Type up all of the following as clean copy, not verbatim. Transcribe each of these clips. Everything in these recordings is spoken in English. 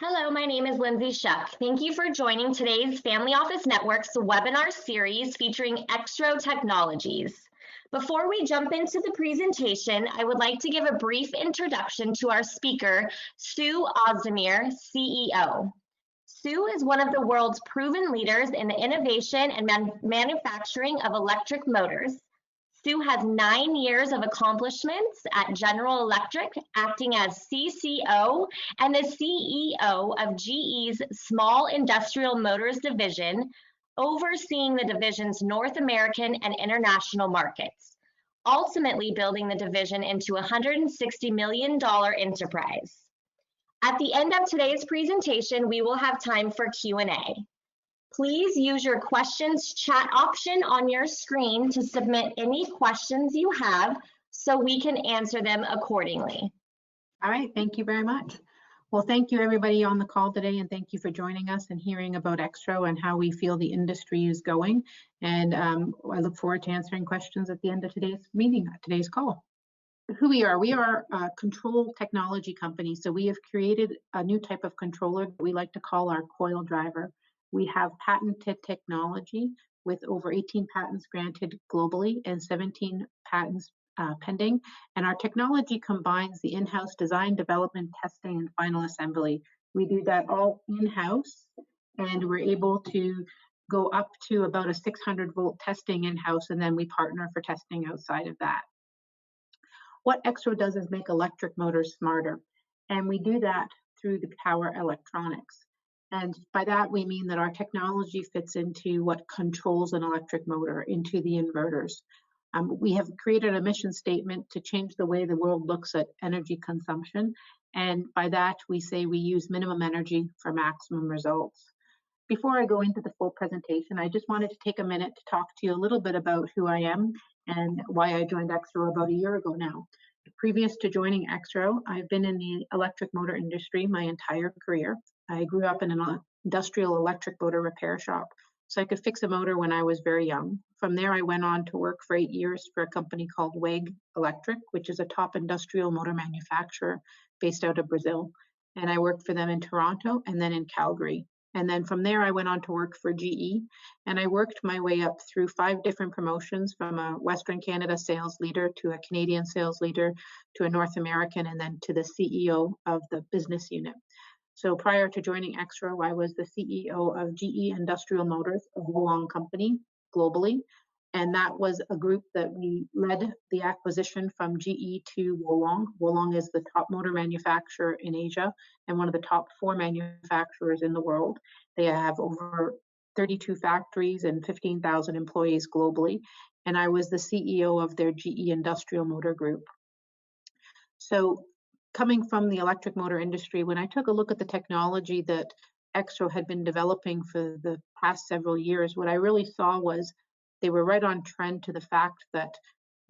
Hello, my name is Lindsay Shuck. Thank you for joining today's Family Office Network's webinar series featuring EXRO Technologies. Before we jump into the presentation, I would like to give a brief introduction to our speaker, Sue Ozdemir, CEO. Sue is one of the world's proven leaders in the innovation and manufacturing of electric motors. Sue has 9 years of accomplishments at General Electric, acting as CCO and the CEO of GE's Small Industrial Motors Division, overseeing the division's North American and international markets, ultimately building the division into a $160 million enterprise. At the end of today's presentation, we will have time for Q&A. Please use your questions chat option on your screen to submit any questions you have so we can answer them accordingly. All right, thank you very much. Well, thank you everybody on the call today, and thank you for joining us and hearing about EXRO and how we feel the industry is going. And I look forward to answering questions at the end of today's meeting, today's call. Who we are a control technology company. So we have created a new type of controller that we like to call our coil driver. We have patented technology with over 18 patents granted globally and 17 patents pending. And our technology combines the in-house design, development, testing, and final assembly. We do that all in-house, and we're able to go up to about a 600-volt testing in-house, and then we partner for testing outside of that. What EXRO does is make electric motors smarter, and we do that through the power electronics. And by that, we mean that our technology fits into what controls an electric motor, into the inverters. We have created a mission statement to change the way the world looks at energy consumption. And by that, we say we use minimum energy for maximum results. Before I go into the full presentation, I just wanted to take a minute to talk to you a little bit about who I am and why I joined EXRO about a year ago now. Previous to joining EXRO, I've been in the electric motor industry my entire career. I grew up in an industrial electric motor repair shop, so I could fix a motor when I was very young. From there, I went on to work for 8 years for a company called WEG Electric, which is a top industrial motor manufacturer based out of Brazil. And I worked for them in Toronto and then in Calgary. And then from there, I went on to work for GE, and I worked my way up through 5 different promotions, from a Western Canada sales leader to a Canadian sales leader to a North American, and then to the CEO of the business unit. So prior to joining EXRO, I was the CEO of GE Industrial Motors, a Wolong company globally. And that was a group that we led the acquisition from GE to Wolong. Wolong is the top motor manufacturer in Asia and one of the top 4 manufacturers in the world. They have over 32 factories and 15,000 employees globally. And I was the CEO of their GE Industrial Motor Group. So coming from the electric motor industry, when I took a look at the technology that EXRO had been developing for the past several years, what I really saw was they were right on trend to the fact that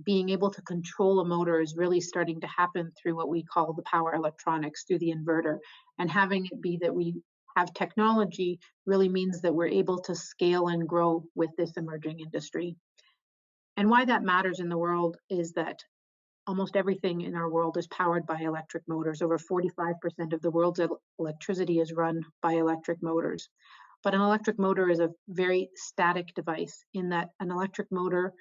being able to control a motor is really starting to happen through what we call the power electronics, through the inverter. And having it be that we have technology really means that we're able to scale and grow with this emerging industry. And why that matters in the world is that almost everything in our world is powered by electric motors. Over 45% of the world's electricity is run by electric motors. But an electric motor is a very static device, in that an electric motor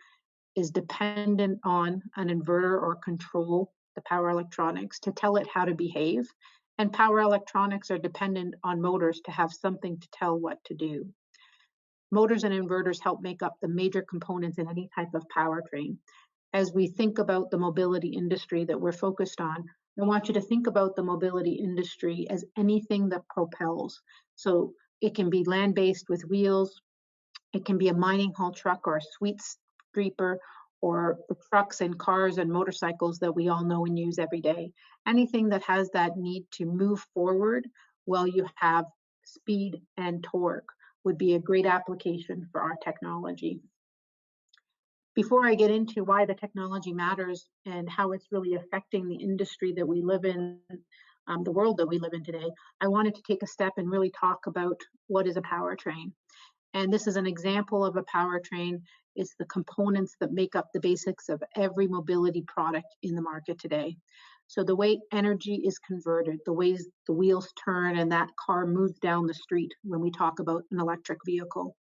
is dependent on an inverter or control, the power electronics, to tell it how to behave. And power electronics are dependent on motors to have something to tell what to do. Motors and inverters help make up the major components in any type of powertrain. As we think about the mobility industry that we're focused on, I want you to think about the mobility industry as anything that propels. So it can be land-based with wheels, it can be a mining haul truck or a sweet scraper, or the trucks and cars and motorcycles that we all know and use every day. Anything that has that need to move forward while you have speed and torque would be a great application for our technology. Before I get into why the technology matters and how it's really affecting the industry that we live in, the world that we live in today, I wanted to take a step and really talk about what is a powertrain. And this is an example of a powertrain. It's the components that make up the basics of every mobility product in the market today. So the way energy is converted, the ways the wheels turn and that car moves down the street when we talk about an electric vehicle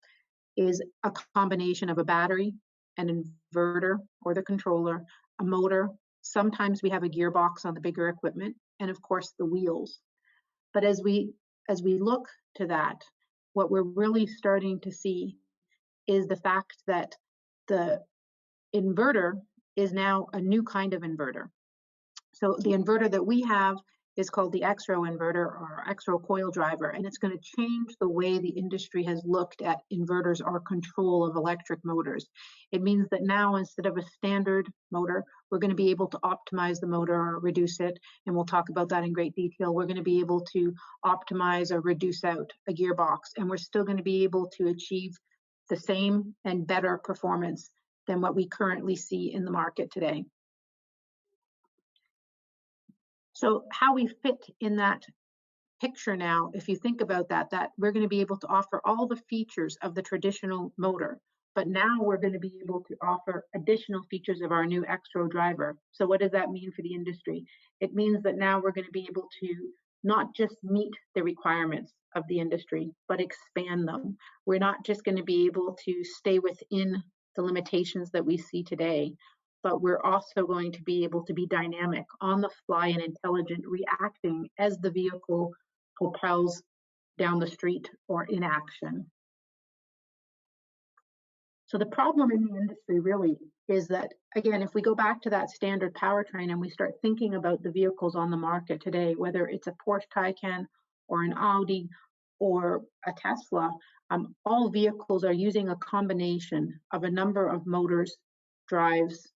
is a combination of a battery, an inverter or the controller, a motor. Sometimes we have a gearbox on the bigger equipment, and of course the wheels. But as we look to that, what we're really starting to see is the fact that the inverter is now a new kind of inverter. So the inverter that we have is called the EXRO inverter or EXRO coil driver, and it's going to change the way the industry has looked at inverters or control of electric motors. It means that now, instead of a standard motor, we're going to be able to optimize the motor or reduce it, and we'll talk about that in great detail. We're going to be able to optimize or reduce out a gearbox, and we're still going to be able to achieve the same and better performance than what we currently see in the market today. So how we fit in that picture now, if you think about that we're going to be able to offer all the features of the traditional motor, but now we're going to be able to offer additional features of our new EXRO driver. So what does that mean for the industry? It means that now we're going to be able to not just meet the requirements of the industry, but expand them. We're not just going to be able to stay within the limitations that we see today, but we're also going to be able to be dynamic, on the fly and intelligent, reacting as the vehicle propels down the street or in action. So the problem in the industry really is that, again, if we go back to that standard powertrain and we start thinking about the vehicles on the market today, whether it's a Porsche Taycan or an Audi or a Tesla, all vehicles are using a combination of a number of motors, drives,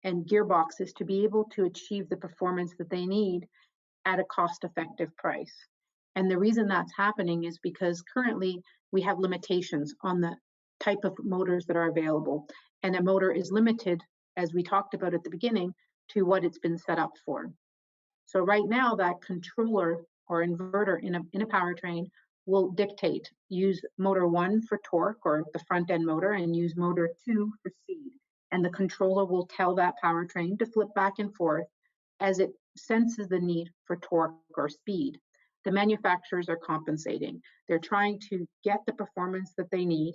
and gearboxes to be able to achieve the performance that they need at a cost-effective price. And the reason that's happening is because currently we have limitations on the type of motors that are available. And a motor is limited, as we talked about at the beginning, to what it's been set up for. So right now, that controller or inverter in a powertrain will dictate, use motor 1 for torque or the front end motor, and use motor 2 for speed. And the controller will tell that powertrain to flip back and forth as it senses the need for torque or speed. The manufacturers are compensating. They're trying to get the performance that they need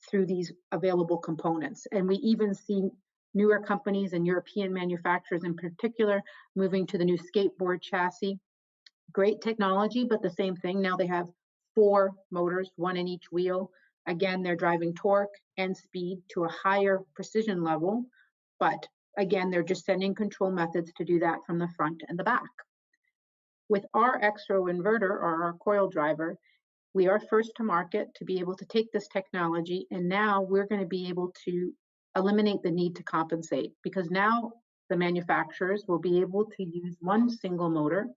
through these available components. And we even see newer companies and European manufacturers in particular moving to the new skateboard chassis. Great technology, but the same thing. Now they have 4 motors, 1 in each wheel. Again, they're driving torque and speed to a higher precision level, but again, they're just sending control methods to do that from the front and the back. With our EXRO inverter or our coil driver, we are first to market to be able to take this technology, and now we're going to be able to eliminate the need to compensate, because now the manufacturers will be able to use one single motor,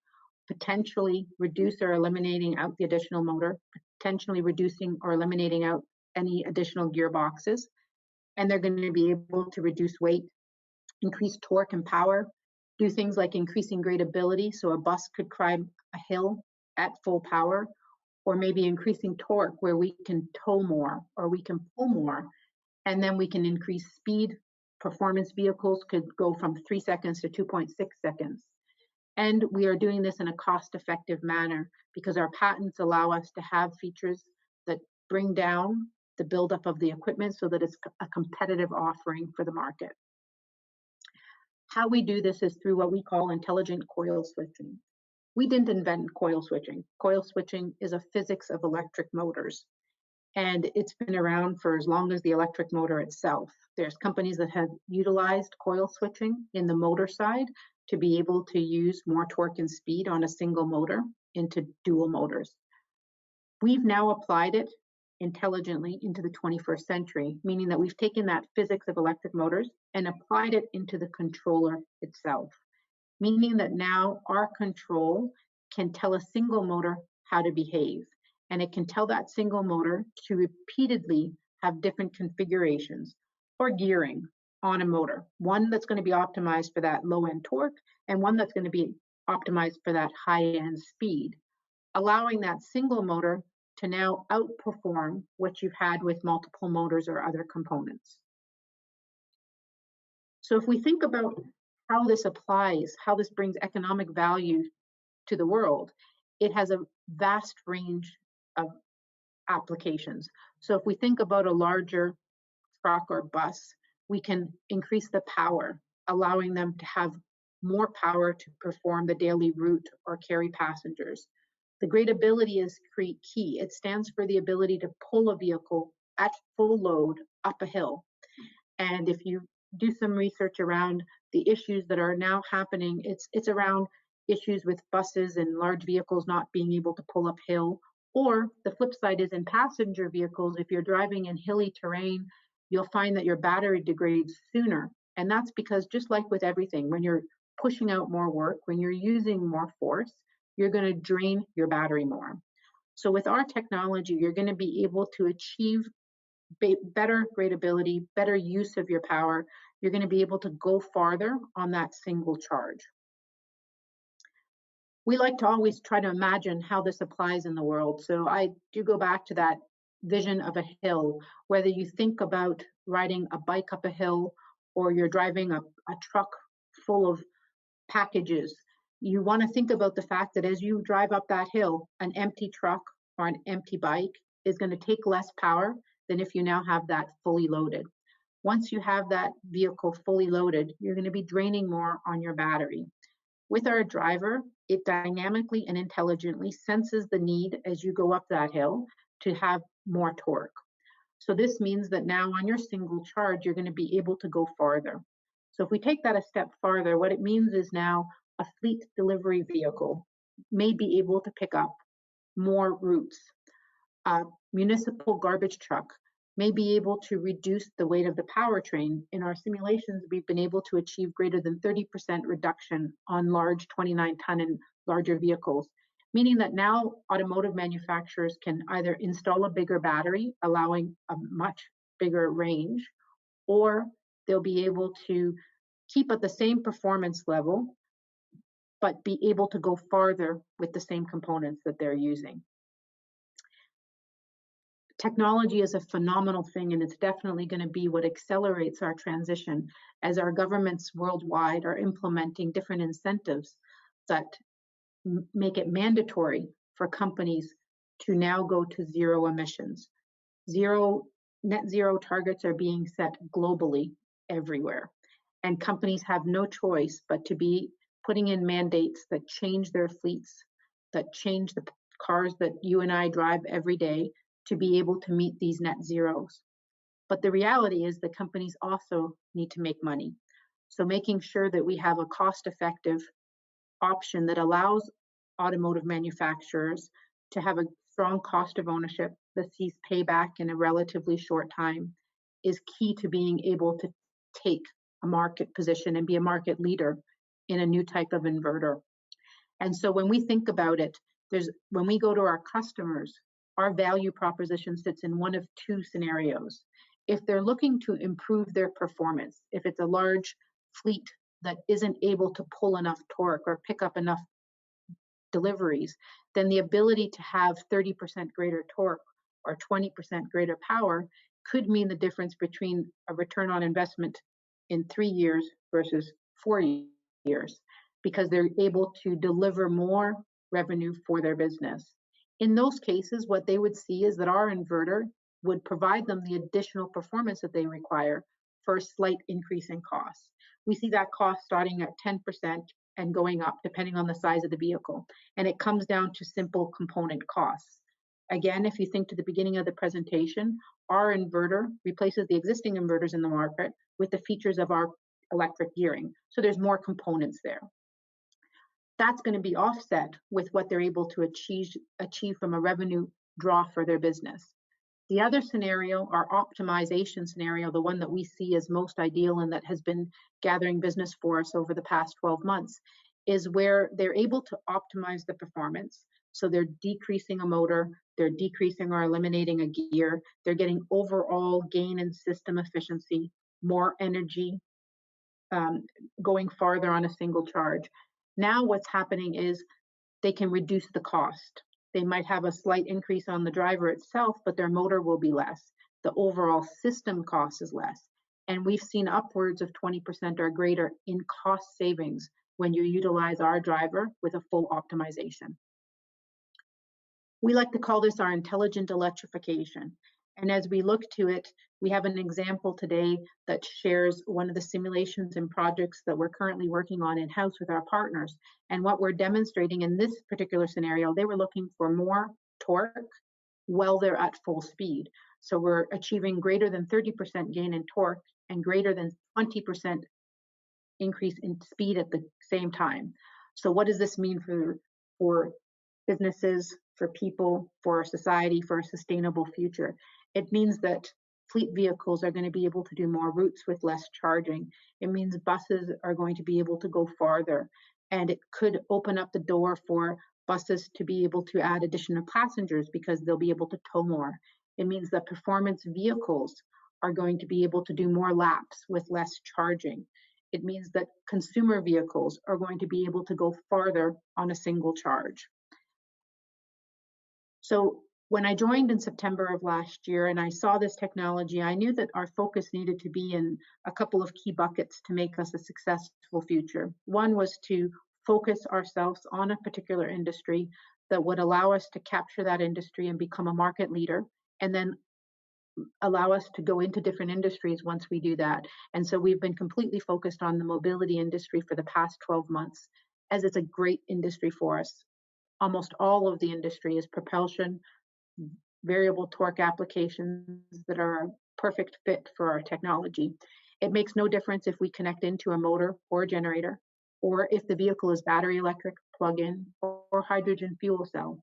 potentially reduce or eliminating out the additional motor, potentially reducing or eliminating out any additional gearboxes, and they're going to be able to reduce weight, increase torque and power, do things like increasing gradability, so a bus could climb a hill at full power, or maybe increasing torque where we can tow more or we can pull more, and then we can increase speed. Performance vehicles could go from 3 seconds to 2.6 seconds. And we are doing this in a cost-effective manner because our patents allow us to have features that bring down the buildup of the equipment so that it's a competitive offering for the market. How we do this is through what we call intelligent coil switching. We didn't invent coil switching. Coil switching is a physics of electric motors, and it's been around for as long as the electric motor itself. There's companies that have utilized coil switching in the motor side to be able to use more torque and speed on a single motor into dual motors. We've now applied it intelligently into the 21st century, meaning that we've taken that physics of electric motors and applied it into the controller itself, meaning that now our control can tell a single motor how to behave, and it can tell that single motor to repeatedly have different configurations or gearing on a motor, one that's going to be optimized for that low-end torque and one that's going to be optimized for that high-end speed, allowing that single motor to now outperform what you've had with multiple motors or other components. So if we think about how this applies, how this brings economic value to the world, it has a vast range of applications. So if we think about a larger truck or bus, we can increase the power, allowing them to have more power to perform the daily route or carry passengers. The gradability is key. It stands for the ability to pull a vehicle at full load up a hill. And if you do some research around the issues that are now happening, it's around issues with buses and large vehicles not being able to pull uphill. Or the flip side is in passenger vehicles, if you're driving in hilly terrain, you'll find that your battery degrades sooner. And that's because, just like with everything, when you're pushing out more work, when you're using more force, you're going to drain your battery more. So with our technology, you're going to be able to achieve better gradability, better use of your power. You're going to be able to go farther on that single charge. We like to always try to imagine how this applies in the world. So I do go back to that vision of a hill, whether you think about riding a bike up a hill or you're driving a truck full of packages. You want to think about the fact that as you drive up that hill, an empty truck or an empty bike is going to take less power than if you now have that fully loaded. Once you have that vehicle fully loaded, you're going to be draining more on your battery. With our driver, it dynamically and intelligently senses the need as you go up that hill to have more torque. So this means that now on your single charge, you're going to be able to go farther. So if we take that a step farther, what it means is now a fleet delivery vehicle may be able to pick up more routes. A municipal garbage truck may be able to reduce the weight of the powertrain. In our simulations, we've been able to achieve greater than 30% reduction on large 29-ton and larger vehicles, meaning that now automotive manufacturers can either install a bigger battery, allowing a much bigger range, or they'll be able to keep at the same performance level, but be able to go farther with the same components that they're using. Technology is a phenomenal thing, and it's definitely going to be what accelerates our transition as our governments worldwide are implementing different incentives that make it mandatory for companies to now go to zero emissions. Net zero targets are being set globally everywhere, and companies have no choice but to be putting in mandates that change their fleets, that change the cars that you and I drive every day to be able to meet these net zeros. But the reality is that companies also need to make money. So making sure that we have a cost-effective option that allows automotive manufacturers to have a strong cost of ownership that sees payback in a relatively short time is key to being able to take a market position and be a market leader in a new type of inverter. And so when we think about it, when we go to our customers, our value proposition sits in one of two scenarios. If they're looking to improve their performance, if it's a large fleet that isn't able to pull enough torque or pick up enough deliveries, then the ability to have 30% greater torque or 20% greater power could mean the difference between a return on investment in 3 years versus 4 years, because they're able to deliver more revenue for their business. In those cases, what they would see is that our inverter would provide them the additional performance that they require for a slight increase in costs. We see that cost starting at 10% and going up depending on the size of the vehicle. And it comes down to simple component costs. Again, if you think to the beginning of the presentation, our inverter replaces the existing inverters in the market with the features of our electric gearing. So there's more components there. That's going to be offset with what they're able to achieve from a revenue draw for their business. The other scenario, our optimization scenario, the one that we see as most ideal and that has been gathering business for us over the past 12 months, is where they're able to optimize the performance. So they're decreasing a motor, they're decreasing or eliminating a gear, they're getting overall gain in system efficiency, more energy, going farther on a single charge. Now what's happening is they can reduce the cost. They might have a slight increase on the driver itself, but their motor will be less. The overall system cost is less. And we've seen upwards of 20% or greater in cost savings when you utilize our driver with a full optimization. We like to call this our intelligent electrification. And as we look to it, we have an example today that shares one of the simulations and projects that we're currently working on in-house with our partners. And what we're demonstrating in this particular scenario, they were looking for more torque while they're at full speed. So we're achieving greater than 30% gain in torque and greater than 20% increase in speed at the same time. So what does this mean for businesses, for people, for our society, for a sustainable future? It means that fleet vehicles are going to be able to do more routes with less charging. It means buses are going to be able to go farther. And it could open up the door for buses to be able to add additional passengers because they'll be able to tow more. It means that performance vehicles are going to be able to do more laps with less charging. It means that consumer vehicles are going to be able to go farther on a single charge. So when I joined in September of last year and I saw this technology, I knew that our focus needed to be in a couple of key buckets to make us a successful future. One was to focus ourselves on a particular industry that would allow us to capture that industry and become a market leader, and then allow us to go into different industries once we do that. And so we've been completely focused on the mobility industry for the past 12 months, as it's a great industry for us. Almost all of the industry is propulsion, variable torque applications that are a perfect fit for our technology. It makes no difference if we connect into a motor or a generator, or if the vehicle is battery electric, plug-in, or hydrogen fuel cell.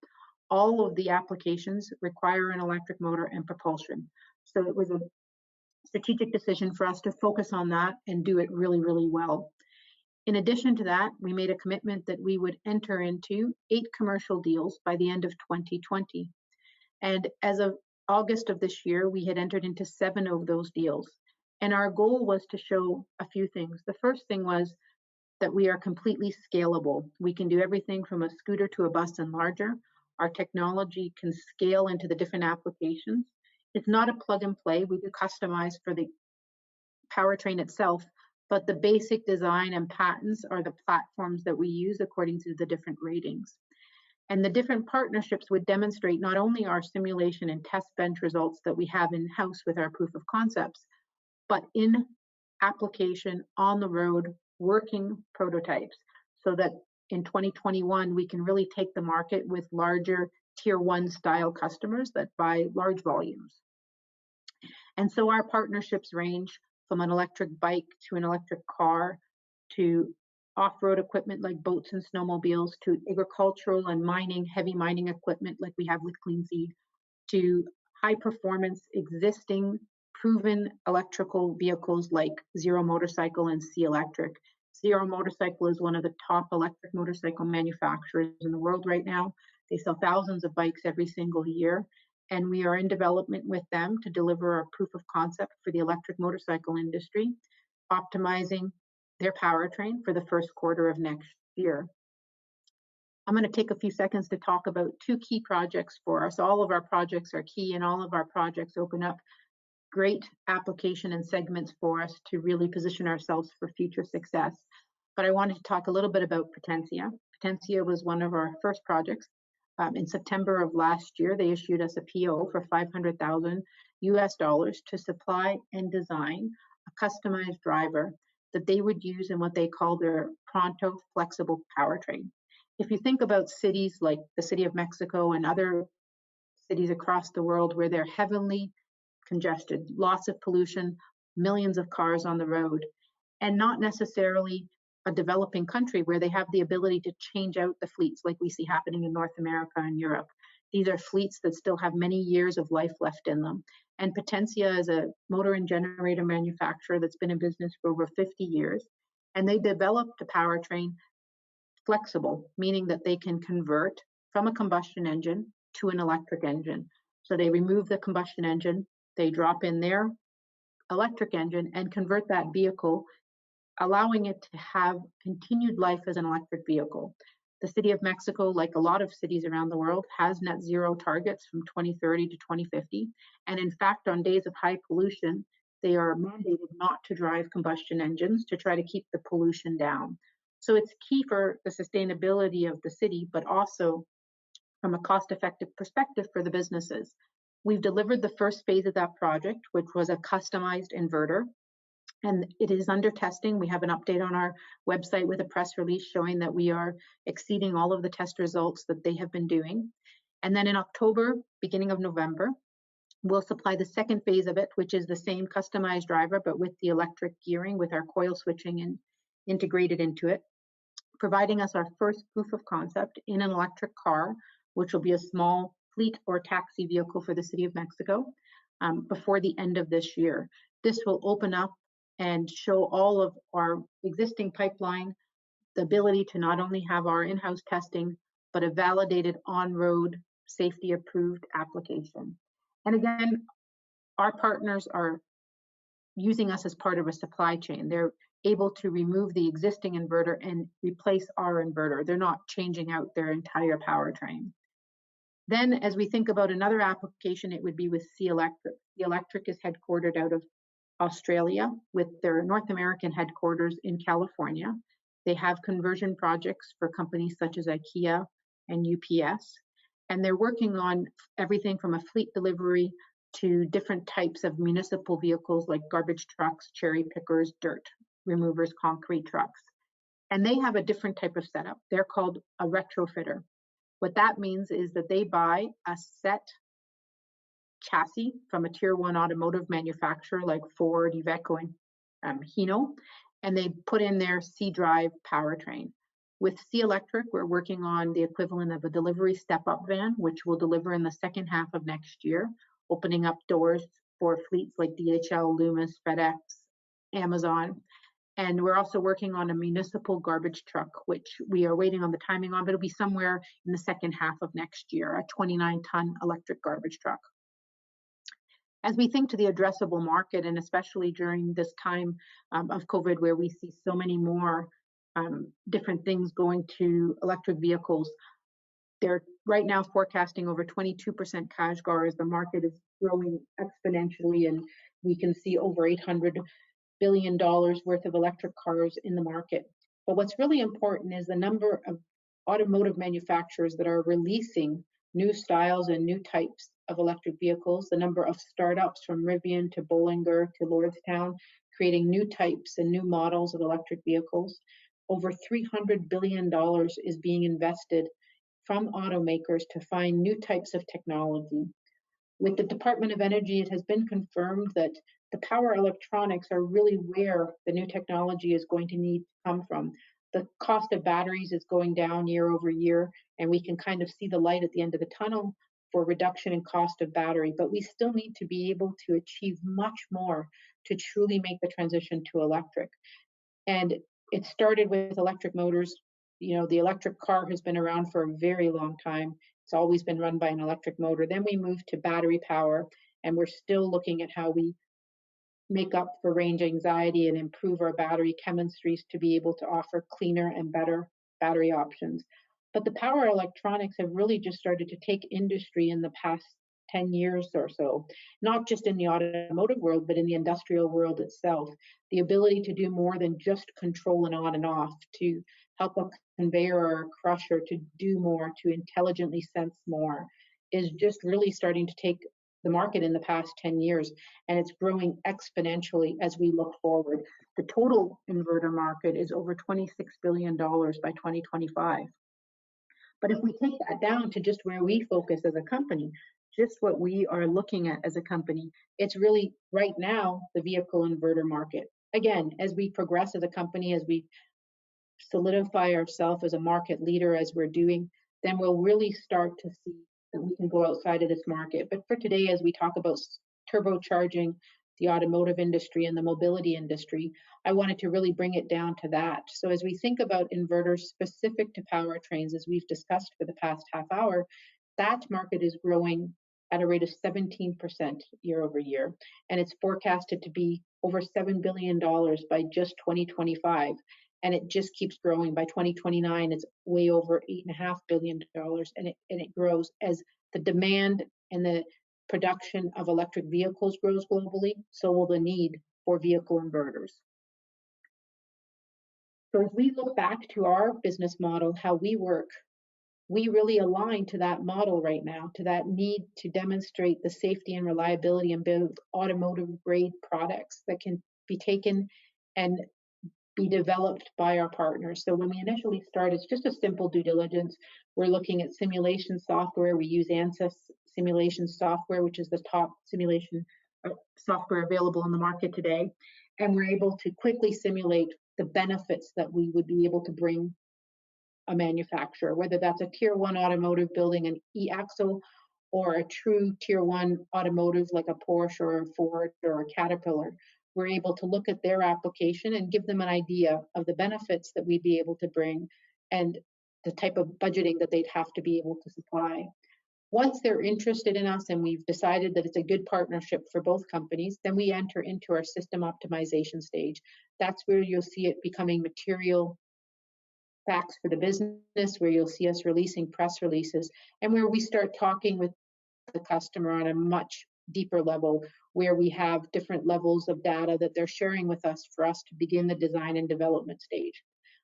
All of the applications require an electric motor and propulsion. So it was a strategic decision for us to focus on that and do it really, really well. In addition to that, we made a commitment that we would enter into 8 commercial deals by the end of 2020. And as of August of this year, we had entered into 7 of those deals. And our goal was to show a few things. The first thing was that we are completely scalable. We can do everything from a scooter to a bus and larger. Our technology can scale into the different applications. It's not a plug and play. We do customize for the powertrain itself, but the basic design and patents are the platforms that we use according to the different ratings. And the different partnerships would demonstrate not only our simulation and test bench results that we have in-house with our proof of concepts, but in application, on the road, working prototypes, so that in 2021, we can really take the market with larger tier 1 style customers that buy large volumes. And so our partnerships range from an electric bike to an electric car to off-road equipment like boats and snowmobiles, to agricultural and mining, heavy mining equipment like we have with Clean Seed, to high performance existing proven electrical vehicles like Zero Motorcycle and C Electric. Zero Motorcycle is one of the top electric motorcycle manufacturers in the world right now. They sell thousands of bikes every single year, and we are in development with them to deliver a proof of concept for the electric motorcycle industry, optimizing their powertrain for the first quarter of next year. I'm going to take a few seconds to talk about 2 key projects for us. All of our projects are key, and all of our projects open up great application and segments for us to really position ourselves for future success. But I wanted to talk a little bit about Potentia. Potentia was one of our first projects. In September of last year, they issued us a PO for $500,000 to supply and design a customized driver that they would use in what they call their Pronto flexible powertrain. If you think about cities like the City of Mexico and other cities across the world where they're heavily congested, lots of pollution, millions of cars on the road, and not necessarily a developing country where they have the ability to change out the fleets like we see happening in North America and Europe. These are fleets that still have many years of life left in them. And Potentia is a motor and generator manufacturer that's been in business for over 50 years. And they developed a powertrain flexible, meaning that they can convert from a combustion engine to an electric engine. So they remove the combustion engine, they drop in their electric engine and convert that vehicle, allowing it to have continued life as an electric vehicle. The City of Mexico, like a lot of cities around the world, has net zero targets from 2030 to 2050. And in fact, on days of high pollution, they are mandated not to drive combustion engines to try to keep the pollution down. So it's key for the sustainability of the city, but also from a cost-effective perspective for the businesses. We've delivered the first phase of that project, which was a customized inverter, and it is under testing. We have an update on our website with a press release showing that we are exceeding all of the test results that they have been doing. And then in October, beginning of November, we'll supply the second phase of it, which is the same customized driver, but with the electric gearing, with our coil switching integrated into it, providing us our first proof of concept in an electric car, which will be a small fleet or taxi vehicle for the City of Mexico before the end of this year. This will open up and show all of our existing pipeline the ability to not only have our in-house testing, but a validated on-road safety approved application. And again, our partners are using us as part of a supply chain. They're able to remove the existing inverter and replace our inverter. They're not changing out their entire powertrain. Then as we think about another application, it would be with C Electric. C Electric is headquartered out of Australia with their North American headquarters in California. They have conversion projects for companies such as IKEA and UPS, and they're working on everything from a fleet delivery to different types of municipal vehicles like garbage trucks, cherry pickers, dirt removers, concrete trucks. And they have a different type of setup. They're called a retrofitter. What that means is that they buy a set chassis from a tier one automotive manufacturer like Ford, Iveco, and Hino, and they put in their C-Drive powertrain. With C Electric, we're working on the equivalent of a delivery step-up van, which will deliver in the second half of next year, opening up doors for fleets like DHL, Loomis, FedEx, Amazon. And we're also working on a municipal garbage truck, which we are waiting on the timing on, but it'll be somewhere in the second half of next year, a 29-ton electric garbage truck. As we think to the addressable market, and especially during this time of COVID, where we see so many more different things going to electric vehicles, they're right now forecasting over 22% CAGR as the market is growing exponentially, and we can see over $800 billion worth of electric cars in the market. But what's really important is the number of automotive manufacturers that are releasing new styles and new types of electric vehicles, the number of startups from Rivian to Bollinger to Lordstown, creating new types and new models of electric vehicles. Over $300 billion is being invested from automakers to find new types of technology. With the Department of Energy, it has been confirmed that the power electronics are really where the new technology is going to need to come from. The cost of batteries is going down year over year, and we can kind of see the light at the end of the tunnel for reduction in cost of battery, but we still need to be able to achieve much more to truly make the transition to electric. And it started with electric motors. You know, the electric car has been around for a very long time. It's always been run by an electric motor. Then we moved to battery power, and we're still looking at how we make up for range anxiety and improve our battery chemistries to be able to offer cleaner and better battery options. But the power electronics have really just started to take industry in the past 10 years or so, not just in the automotive world, but in the industrial world itself. The ability to do more than just control an on and off, to help a conveyor or a crusher to do more, to intelligently sense more, is just really starting to take the market in the past 10 years, and it's growing exponentially as we look forward. The total inverter market is over $26 billion by 2025. But if we take that down to just where we focus as a company, just what we are looking at as a company, it's really right now the vehicle inverter market. Again, as we progress as a company, as we solidify ourselves as a market leader, as we're doing, then we'll really start to see that we can go outside of this market. But for today, as we talk about turbocharging the automotive industry and the mobility industry, I wanted to really bring it down to that. So as we think about inverters specific to powertrains, as we've discussed for the past half hour, that market is growing at a rate of 17% year over year. And it's forecasted to be over $7 billion by just 2025. And it just keeps growing. By 2029, it's way over $8.5 billion, and it grows as the demand and the production of electric vehicles grows globally, so will the need for vehicle inverters. So as we look back to our business model, how we work, we really align to that model right now, to that need to demonstrate the safety and reliability and build automotive grade products that can be taken and be developed by our partners. So when we initially start, it's just a simple due diligence. We're looking at simulation software. We use ANSYS simulation software, which is the top simulation software available in the market today. And we're able to quickly simulate the benefits that we would be able to bring a manufacturer, whether that's a tier one automotive building an EXRO or a true tier one automotive like a Porsche or a Ford or a Caterpillar. We're able to look at their application and give them an idea of the benefits that we'd be able to bring and the type of budgeting that they'd have to be able to supply. Once they're interested in us and we've decided that it's a good partnership for both companies, then we enter into our system optimization stage. That's where you'll see it becoming material facts for the business, where you'll see us releasing press releases, and where we start talking with the customer on a much deeper level, where we have different levels of data that they're sharing with us for us to begin the design and development stage.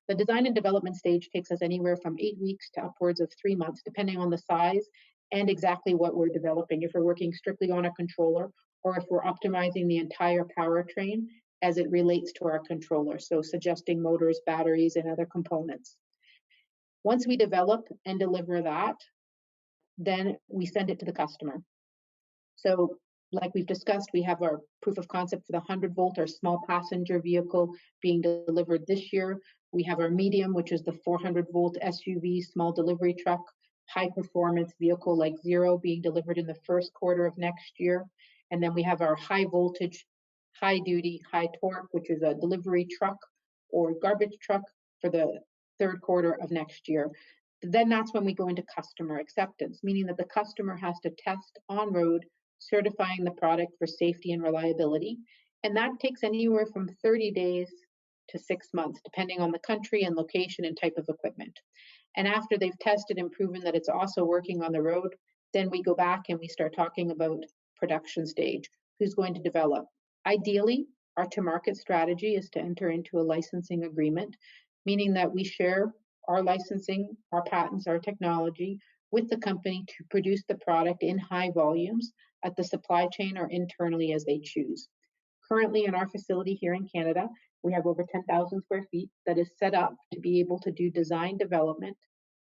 The design and development stage takes us anywhere from 8 weeks to upwards of 3 months, depending on the size and exactly what we're developing. If we're working strictly on a controller or if we're optimizing the entire powertrain as it relates to our controller, so suggesting motors, batteries, and other components. Once we develop and deliver that, then we send it to the customer. So like we've discussed, we have our proof of concept for the 100-volt or small passenger vehicle being delivered this year. We have our medium, which is the 400-volt SUV, small delivery truck, high performance vehicle like Zero being delivered in the first quarter of next year. And then we have our high voltage, high duty, high torque, which is a delivery truck or garbage truck for the third quarter of next year. Then that's when we go into customer acceptance, meaning that the customer has to test on road, certifying the product for safety and reliability. And that takes anywhere from 30 days to 6 months, depending on the country and location and type of equipment. And after they've tested and proven that it's also working on the road, then we go back and we start talking about production stage. Who's going to develop? Ideally, our to-market strategy is to enter into a licensing agreement, meaning that we share our licensing, our patents, our technology with the company to produce the product in high volumes at the supply chain or internally as they choose. Currently in our facility here in Canada, we have over 10,000 square feet that is set up to be able to do design development,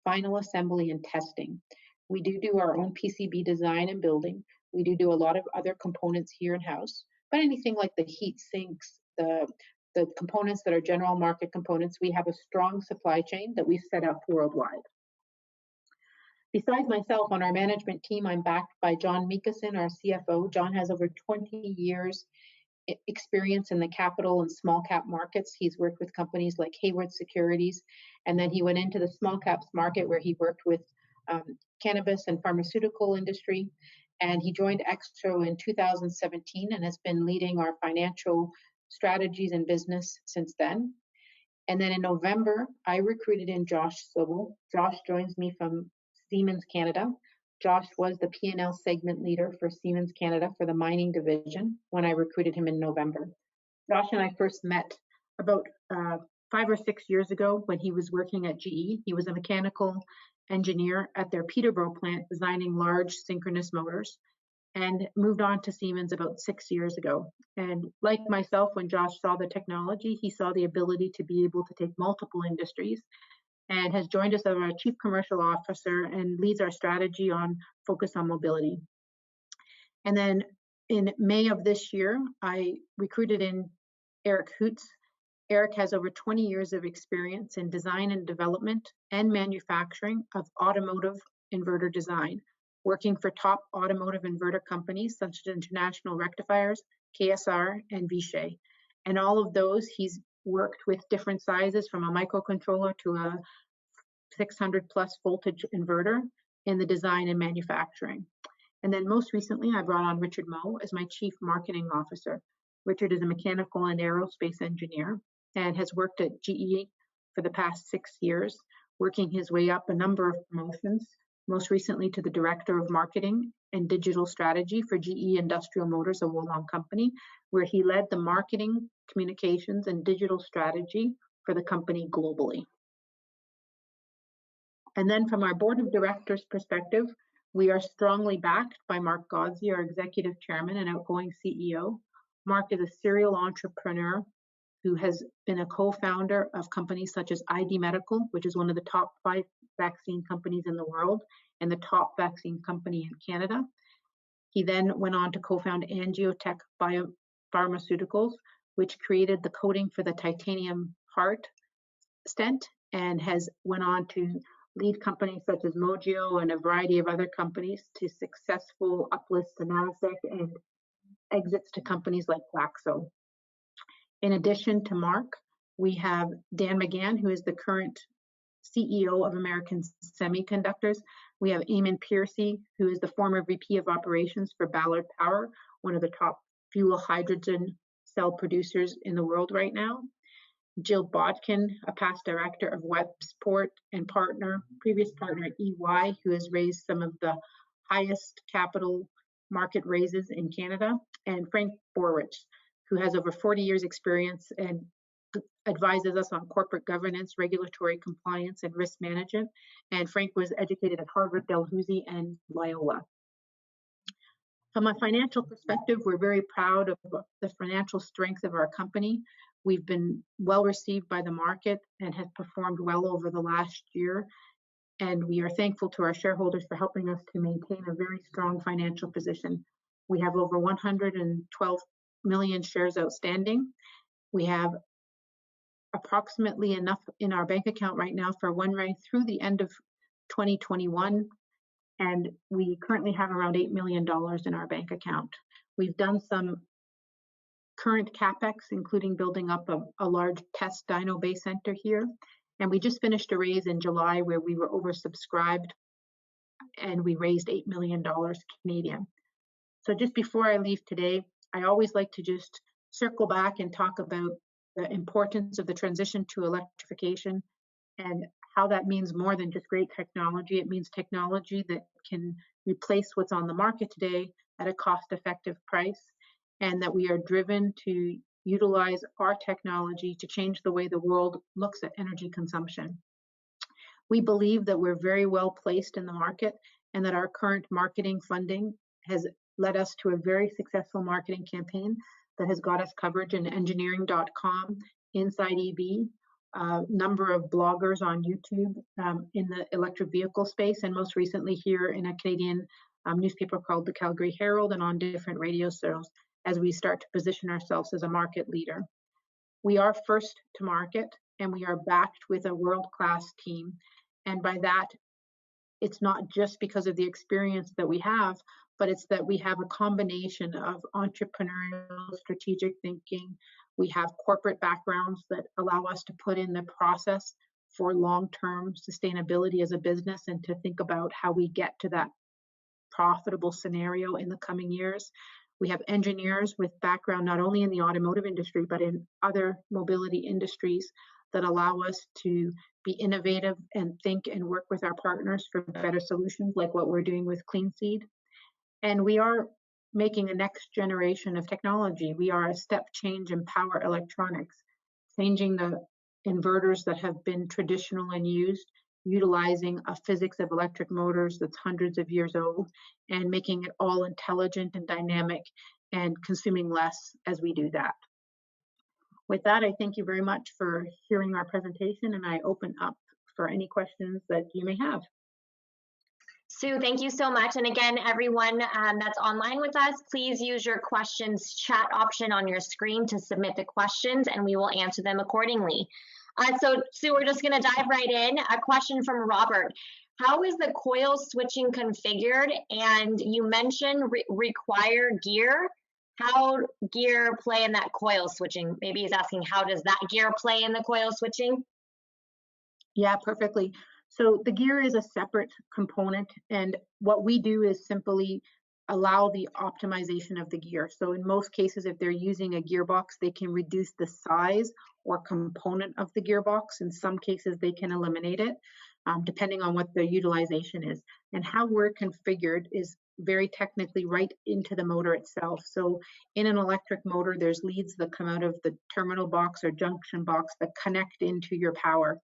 final assembly, and testing. We do our own PCB design and building. We do a lot of other components here in-house, but anything like the heat sinks, the components that are general market components, we have a strong supply chain that we've set up worldwide. Besides myself, on our management team, I'm backed by John Meekison, our CFO. John has over 20 years experience in the capital and small cap markets. He's worked with companies like Hayward Securities, and then he went into the small caps market where he worked with cannabis and pharmaceutical industry. And he joined EXRO in 2017 and has been leading our financial strategies and business since then. And then in November, I recruited in Josh Sobel. Josh joins me from Siemens Canada. Josh was the P&L segment leader for Siemens Canada for the mining division when I recruited him in November. Josh and I first met about 5 or 6 years ago when he was working at GE. He was a mechanical engineer at their Peterborough plant designing large synchronous motors, and moved on to Siemens about 6 years ago. And like myself, when Josh saw the technology, he saw the ability to be able to take multiple industries, and has joined us as our Chief Commercial Officer and leads our strategy on focus on mobility. And then in May of this year, I recruited in Eric Hoots. Eric has over 20 years of experience in design and development and manufacturing of automotive inverter design, working for top automotive inverter companies such as International Rectifiers, KSR, and Vishay. And all of those, he's worked with different sizes from a microcontroller to a 600 plus voltage inverter in the design and manufacturing. And then most recently, I brought on Richard Moe as my Chief Marketing Officer. Richard is a mechanical and aerospace engineer and has worked at GE for the past 6 years, working his way up a number of promotions, most recently to the Director of Marketing and digital strategy for GE Industrial Motors, a Wollong company, where he led the marketing, communications, and digital strategy for the company globally. And then from our board of directors perspective, we are strongly backed by Mark Godsey, our executive chairman and outgoing CEO. Mark is a serial entrepreneur who has been a co-founder of companies such as ID Medical, which is one of the top 5 vaccine companies in the world and the top vaccine company in Canada. He then went on to co-found Angiotech Biopharmaceuticals, which created the coating for the titanium heart stent, and has went on to lead companies such as Mogio and a variety of other companies to successful uplists to NASDAQ and exits to companies like Glaxo. In addition to Mark, we have Dan McGann, who is the current CEO of American Semiconductors. We have Eamon Piercy, who is the former VP of Operations for Ballard Power, one of the top fuel hydrogen cell producers in the world right now. Jill Bodkin, a past director of Websport and previous partner at EY, who has raised some of the highest capital market raises in Canada. And Frank Borwich, who has over 40 years experience and advises us on corporate governance, regulatory compliance, and risk management. And Frank was educated at Harvard, Dalhousie, and Loyola. From a financial perspective, we're very proud of the financial strength of our company. We've been well received by the market and have performed well over the last year. And we are thankful to our shareholders for helping us to maintain a very strong financial position. We have over 112 million shares outstanding. We have approximately enough in our bank account right now for one right through the end of 2021. And we currently have around $8 million in our bank account. We've done some current CapEx, including building up a large test dyno base center here. And we just finished a raise in July where we were oversubscribed and we raised $8 million Canadian. So just before I leave today, I always like to just circle back and talk about the importance of the transition to electrification and how that means more than just great technology. It means technology that can replace what's on the market today at a cost-effective price, and that we are driven to utilize our technology to change the way the world looks at energy consumption. We believe that we're very well placed in the market and that our current marketing funding has led us to a very successful marketing campaign that has got us coverage in engineering.com, Inside EV, a number of bloggers on YouTube in the electric vehicle space, and most recently here in a Canadian newspaper called the Calgary Herald and on different radio shows as we start to position ourselves as a market leader. We are first to market and we are backed with a world-class team. And by that, it's not just because of the experience that we have, but it's that we have a combination of entrepreneurial strategic thinking. We have corporate backgrounds that allow us to put in the process for long-term sustainability as a business and to think about how we get to that profitable scenario in the coming years. We have engineers with background not only in the automotive industry, but in other mobility industries that allow us to be innovative and think and work with our partners for better solutions like what we're doing with Clean Seed. And we are making a next generation of technology. We are a step change in power electronics, changing the inverters that have been traditional and used, utilizing a physics of electric motors that's hundreds of years old, and making it all intelligent and dynamic and consuming less as we do that. With that, I thank you very much for hearing our presentation, and I open up for any questions that you may have. Sue, thank you so much. And again, everyone that's online with us, please use your questions chat option on your screen to submit the questions, and we will answer them accordingly. So Sue, we're just going to dive right in. A question from Robert. How is the coil switching configured? And you mentioned require gear. How gear play in that coil switching? Maybe he's asking, how does that gear play in the coil switching? Yeah, perfectly. So the gear is a separate component, and what we do is simply allow the optimization of the gear. So in most cases, if they're using a gearbox, they can reduce the size or component of the gearbox. In some cases, they can eliminate it, depending on what the utilization is. And how we're configured is very technically right into the motor itself. So in an electric motor, there's leads that come out of the terminal box or junction box that connect into your power.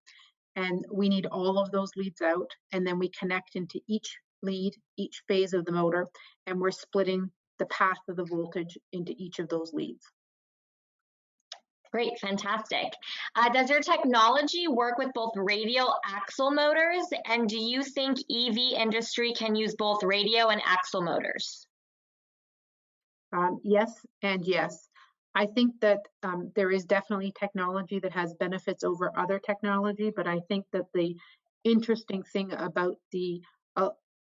And we need all of those leads out, and then we connect into each lead, each phase of the motor, and we're splitting the path of the voltage into each of those leads. Great, fantastic. Does your technology work with both radial axle motors? And do you think EV industry can use both radio and axle motors? Yes and yes. I think that there is definitely technology that has benefits over other technology, but I think that the interesting thing about the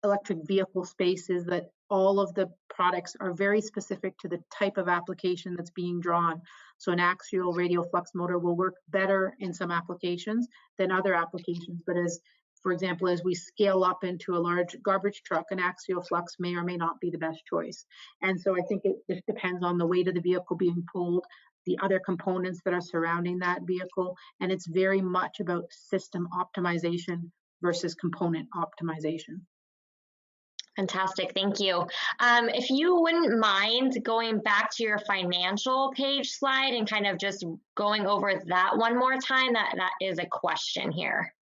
electric vehicle space is that all of the products are very specific to the type of application that's being drawn. So an axial radial flux motor will work better in some applications than other applications, but for example, as we scale up into a large garbage truck, an axial flux may or may not be the best choice. And so I think it just depends on the weight of the vehicle being pulled, the other components that are surrounding that vehicle, and it's very much about system optimization versus component optimization. Fantastic, thank you. If you wouldn't mind going back to your financial page slide and kind of just going over that one more time, that is a question here.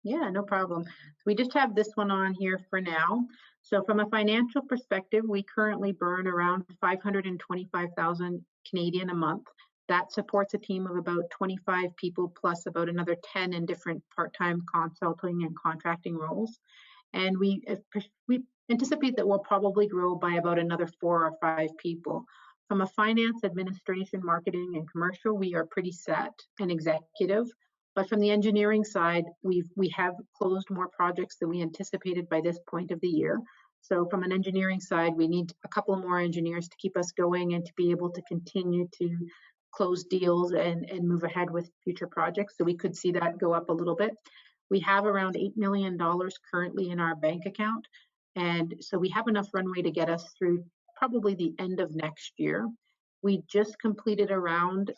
Yeah, no problem. We just have this one on here for now. So from a financial perspective, we currently burn around 525,000 Canadian a month. That supports a team of about 25 people plus about another 10 in different part-time consulting and contracting roles. And we anticipate that we'll probably grow by about another 4 or 5 people. From a finance, administration, marketing, and commercial, we are pretty set and executive. But from the engineering side, we have closed more projects than we anticipated by this point of the year. So from an engineering side, we need a couple more engineers to keep us going and to be able to continue to close deals and move ahead with future projects. So we could see that go up a little bit. We have around $8 million currently in our bank account. And so we have enough runway to get us through probably the end of next year. We just completed a round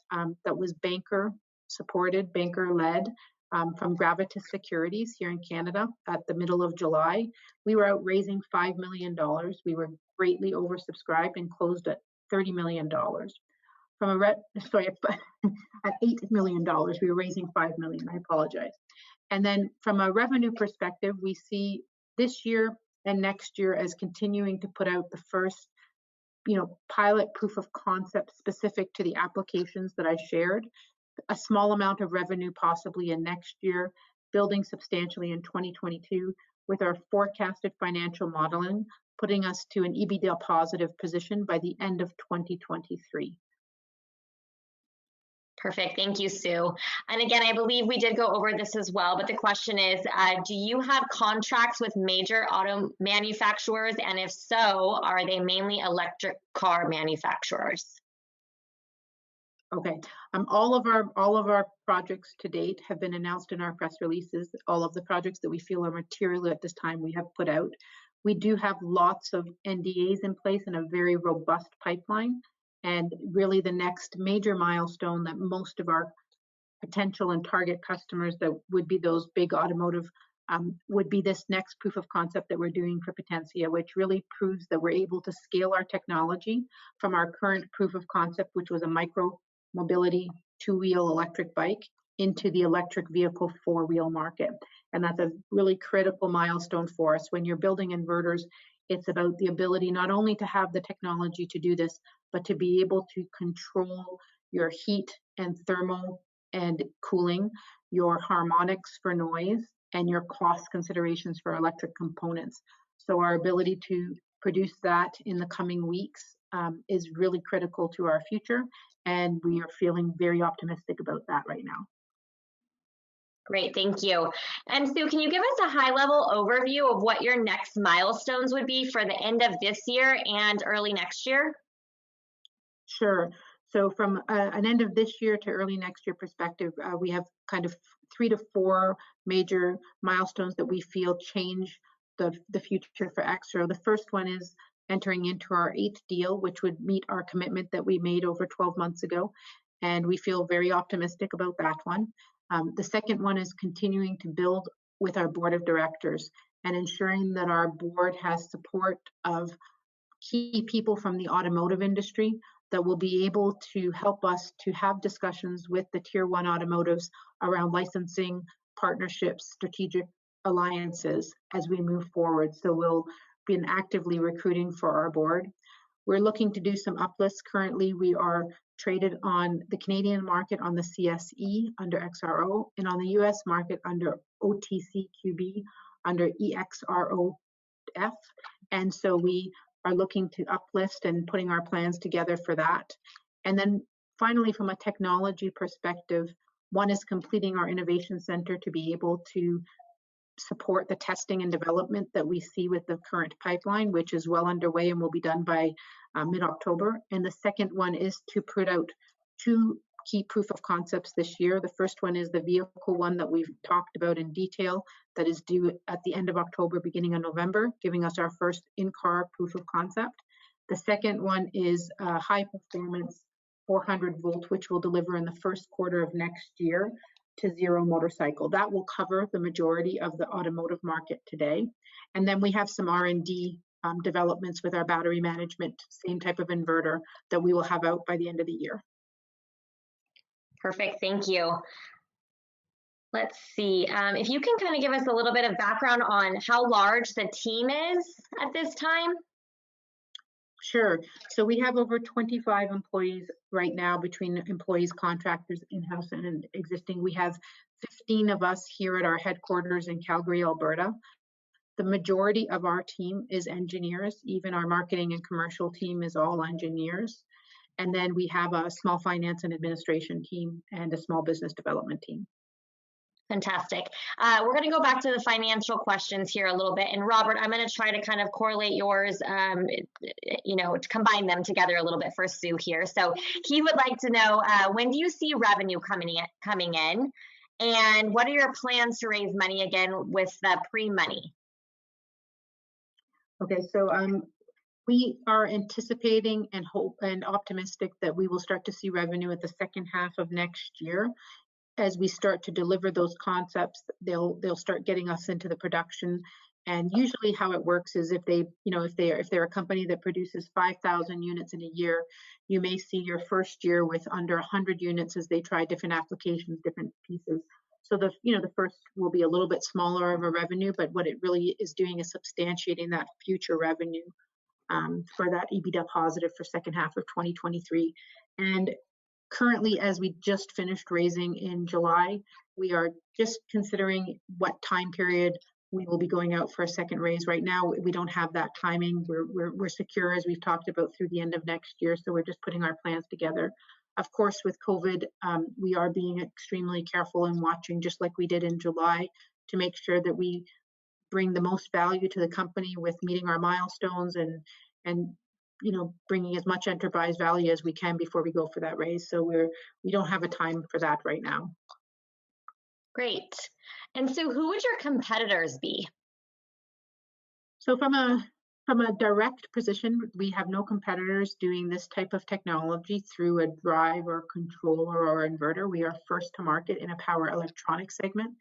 that was banker supported, banker led from Gravitas Securities here in Canada at the middle of July. We were out raising $5 million. We were greatly oversubscribed and closed at $30 million. From at $8 million, we were raising $5 million. I apologize. And then from a revenue perspective, we see this year and next year as continuing to put out the first, pilot proof of concept specific to the applications that I shared. A small amount of revenue possibly in next year, building substantially in 2022 with our forecasted financial modeling, putting us to an EBITDA positive position by the end of 2023. Perfect. Thank you, Sue. And again, I believe we did go over this as well, but the question is, do you have contracts with major auto manufacturers? And if so, are they mainly electric car manufacturers? Okay. All of our projects to date have been announced in our press releases. All of the projects that we feel are material at this time we have put out. We do have lots of NDAs in place and a very robust pipeline. And really the next major milestone that most of our potential and target customers that would be those big automotive would be this next proof of concept that we're doing for Potentia, which really proves that we're able to scale our technology from our current proof of concept, which was a micro mobility two-wheel electric bike, into the electric vehicle four-wheel market. And that's a really critical milestone for us. When you're building inverters, it's about the ability not only to have the technology to do this, but to be able to control your heat and thermal and cooling, your harmonics for noise, and your cost considerations for electric components. So our ability to produce that in the coming weeks is really critical to our future, and we are feeling very optimistic about that right now. Great, thank you. And Sue, can you give us a high-level overview of what your next milestones would be for the end of this year and early next year? Sure. So from an end of this year to early next year perspective, we have kind of 3 to 4 major milestones that we feel change the future for EXRO. The first one is entering into our 8th deal, which would meet our commitment that we made over 12 months ago. And we feel very optimistic about that one. The second one is continuing to build with our board of directors. and ensuring that our board has support of key people from the automotive industry that will be able to help us to have discussions with the tier one automotives around licensing, partnerships, strategic alliances as we move forward. So we'll be actively recruiting for our board. We're looking to do some uplists. Currently, we are traded on the Canadian market on the CSE under XRO and on the US market under OTCQB under EXRO and so we are looking to uplist and putting our plans together for that. And then finally, from a technology perspective, one is completing our innovation center to be able to support the testing and development that we see with the current pipeline, which is well underway and will be done by mid-October. And the second one is to put out 2 key proof of concepts this year. The first one is the vehicle one that we've talked about in detail that is due at the end of October, beginning of November, giving us our first in-car proof of concept. The second one is a high performance 400 volt, which will deliver in the first quarter of next year to zero motorcycle. That will cover the majority of the automotive market today. And then we have some R&D developments with our battery management, same type of inverter that we will have out by the end of the year. Perfect, thank you. Let's see, if you can kind of give us a little bit of background on how large the team is at this time. Sure. So we have over 25 employees right now between employees, contractors, in-house and existing. We have 15 of us here at our headquarters in Calgary, Alberta. The majority of our team is engineers. Even our marketing and commercial team is all engineers. And then we have a small finance and administration team and a small business development team. Fantastic. We're going to go back to the financial questions here a little bit. And Robert, I'm going to try to kind of correlate yours, to combine them together a little bit for Sue here. So he would like to know, when do you see revenue coming in? And what are your plans to raise money again with the pre-money? Okay, so we are anticipating and hope and optimistic that we will start to see revenue at the second half of next year. As we start to deliver those concepts, they'll start getting us into the production. And usually how it works is if they're a company that produces 5,000 units in a year, you may see your first year with under 100 units as they try different applications, different pieces. So the first will be a little bit smaller of a revenue, but what it really is doing is substantiating that future revenue for that EBITDA positive for second half of 2023. And currently, as we just finished raising in July, we are just considering what time period we will be going out for a second raise. Right now, we don't have that timing. We're secure, as we've talked about, through the end of next year. So we're just putting our plans together. Of course, with COVID, we are being extremely careful and watching, just like we did in July, to make sure that we bring the most value to the company with meeting our milestones and bringing as much enterprise value as we can before we go for that raise. So we don't have a time for that right now. Great. And so who would your competitors be? So from a direct position, we have no competitors doing this type of technology through a drive or controller or inverter. We are first to market in a power electronics segment.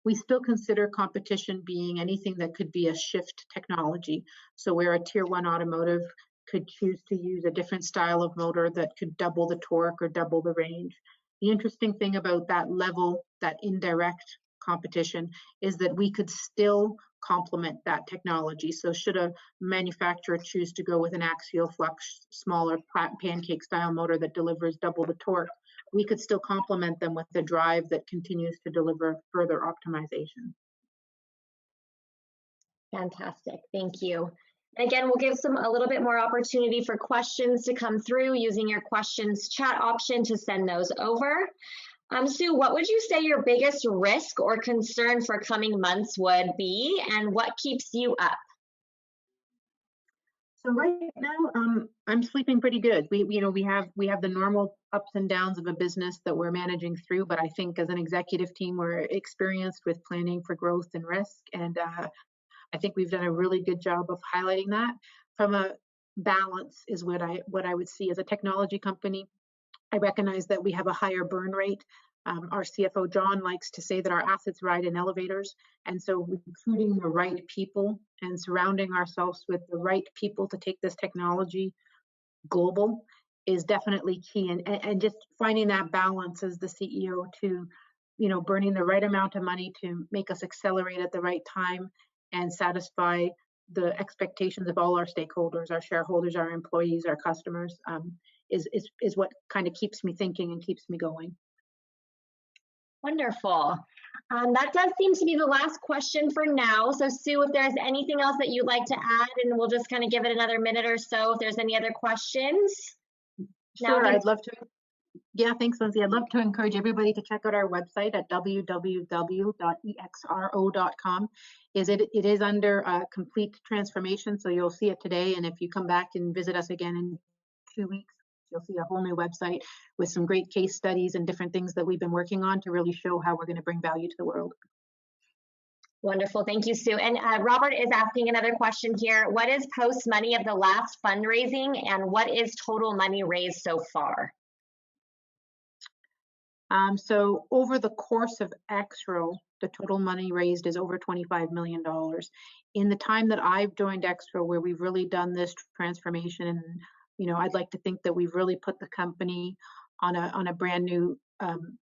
We still consider competition being anything that could be a shift technology. So where a tier one automotive could choose to use a different style of motor that could double the torque or double the range. The interesting thing about that level, that indirect competition, is that we could still complement that technology. So should a manufacturer choose to go with an axial flux, smaller pancake style motor that delivers double the torque, we could still complement them with the drive that continues to deliver further optimization. Fantastic, thank you. Again, we'll give a little bit more opportunity for questions to come through using your questions chat option to send those over. Sue, what would you say your biggest risk or concern for coming months would be, and what keeps you up? So right now, I'm sleeping pretty good. We have the normal ups and downs of a business that we're managing through, but I think as an executive team, we're experienced with planning for growth and risk, and I think we've done a really good job of highlighting that. From a balance is what I would see as a technology company. I recognize that we have a higher burn rate Our CFO, John, likes to say that our assets ride in elevators. And so recruiting the right people and surrounding ourselves with the right people to take this technology global is definitely key. And just finding that balance as the CEO to, burning the right amount of money to make us accelerate at the right time and satisfy the expectations of all our stakeholders, our shareholders, our employees, our customers, is what kind of keeps me thinking and keeps me going. Wonderful. That does seem to be the last question for now. So Sue, if there's anything else that you'd like to add, and we'll just kind of give it another minute or so if there's any other questions. Sure, I'd love to. Yeah, thanks, Lindsay. I'd love to encourage everybody to check out our website at www.exro.com. It is under complete transformation, so you'll see it today. And if you come back and visit us again in 2 weeks, you'll see a whole new website with some great case studies and different things that we've been working on to really show how we're going to bring value to the world. Wonderful. Thank you, Sue. And Robert is asking another question here. What is post money of the last fundraising, and what is total money raised so far? So over the course of EXRO, the total money raised is over $25 million. In the time that I've joined EXRO, where we've really done this transformation, and I'd like to think that we've really put the company on a brand new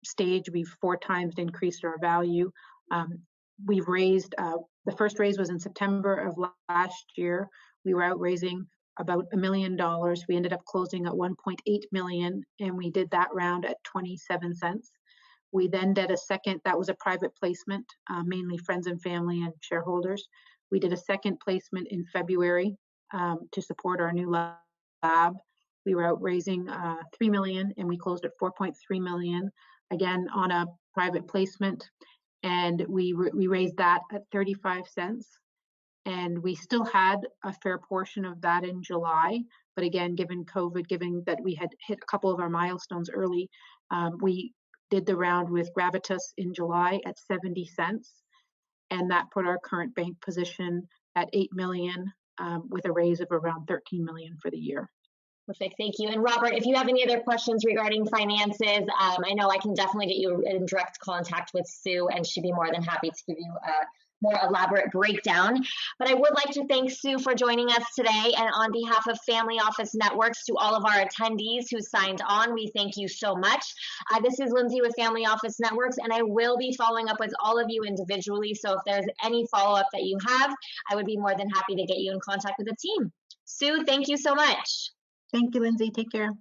stage. We've 4 times increased our value. We've raised, the first raise was in September of last year. We were out raising about $1 million. We ended up closing at 1.8 million, and we did that round at 27 cents. We then did a second, that was a private placement, mainly friends and family and shareholders. We did a second placement in February to support our new lab. We were out raising 3 million, and we closed at 4.3 million, again on a private placement, and we raised that at 35 cents. And we still had a fair portion of that in July. But again, given COVID, given that we had hit a couple of our milestones early, we did the round with Gravitas in July at 70 cents. And that put our current bank position at 8 million with a raise of around 13 million for the year. Perfect, thank you. And Robert, if you have any other questions regarding finances, I know I can definitely get you in direct contact with Sue, and she'd be more than happy to give you a more elaborate breakdown. But I would like to thank Sue for joining us today. And on behalf of Family Office Networks, to all of our attendees who signed on, we thank you so much. This is Lindsay with Family Office Networks, and I will be following up with all of you individually. So if there's any follow-up that you have, I would be more than happy to get you in contact with the team. Sue, thank you so much. Thank you, Lindsay. Take care.